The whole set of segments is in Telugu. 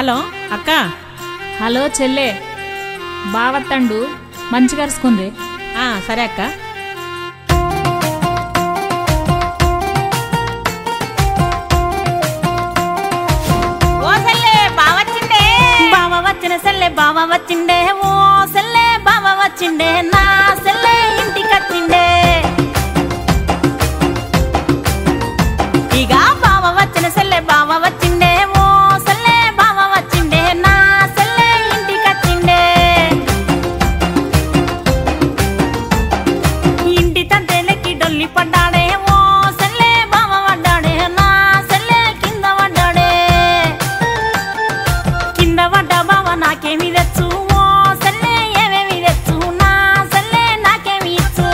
హలో అక్క. హలో చెల్లె, బావత్తండు మంచిగా అరుచుకుంది. సరే అక్క. ఓ సెల్లే బావ వచ్చిండే, బావ వచ్చిన సెల్లె బావ వచ్చిండే, ఓ సెల్లె బావ వచ్చిండే, నా సెల్లె ఇంటికి వచ్చిండే. ఇక బావ వచ్చిన సెల్లె బావ వచ్చిండే, ఓ సెల్లె బావ వచ్చిండే, నా సెల్లె ఇంటికి వచ్చిండే. ఇంటి తంతేలకి డొల్లి పడ్డాడే, ఓ సెల్లె బావ పడ్డాడే, నా సెల్లె కింద పడ్డాడే. కింద పడ్డ బావ నాకేమి తెచ్చు, ఓ సెల్లె ఏమేమి తెచ్చు, నా సెల్లె నాకేమి ఇచ్చు.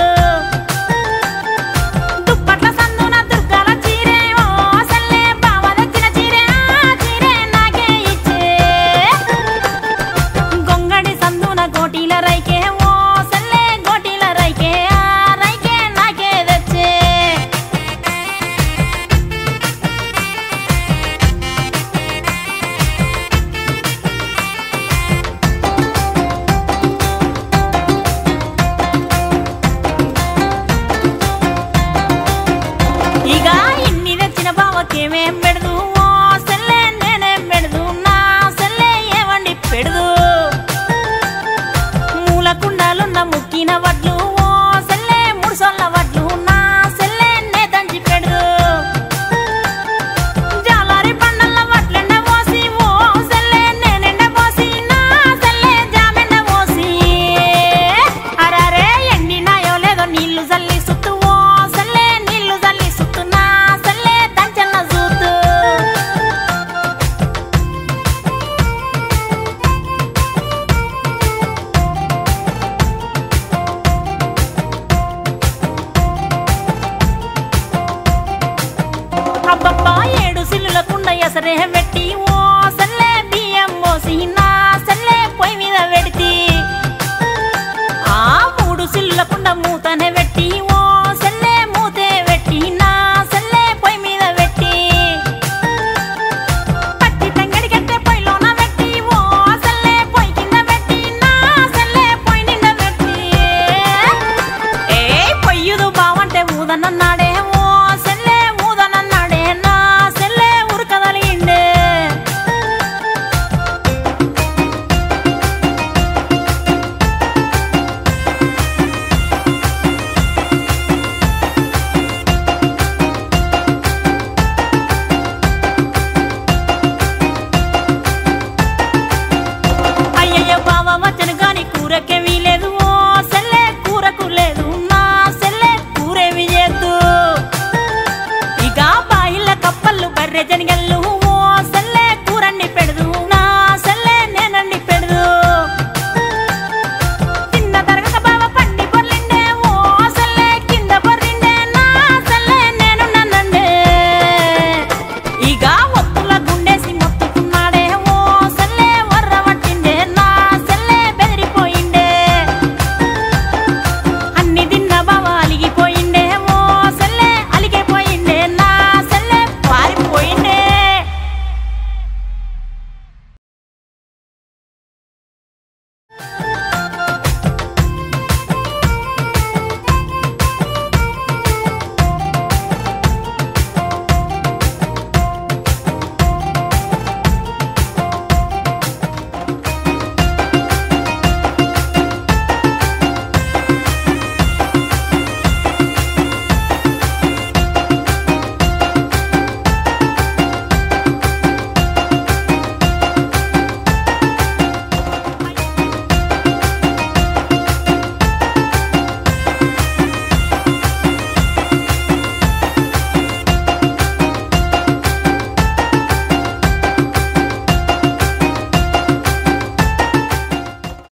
దుప్పట్ల సందున దుర్గాల చీరే, ఓ సెల్లె బావ తెచ్చిన చీరే, ఆ చీరే నాకే ఇచ్చే. గొంగడి సందున గోటీల రైకే, ఓ సెల్లె గోటీల రైకే, ఆ రైకే నాకే తెచ్చే. ఇక ఇన్ని తెచ్చిన బావకేమేం పెడదు, ఓ సెల్లె నేనేం పెడదు, నా సెల్లె ఏమండి పెడదు. మూల కుండాలున్న ముక్కిన వడ్లు, ఓ సెల్లె ముడుసొల్ల వడ్లు, నా సెల్లె నే దంచి పెడదు. జాలారి పండల్ల వడ్లెండ పోసి, ఓ సెల్లె నేనెండ పోసి, నా సెల్లె జామెండ పోసి. అరారే ఎండినాయో లేదో నీళ్లు జల్లి సుత్తు, ఓ సెల్లె నీళ్లు జల్లి సుత్తు, నా సెల్లె దంచన్న జూతు. అబ్బబ్బా ఏడు సిల్లులకుండ ఎసరే పెట్టి,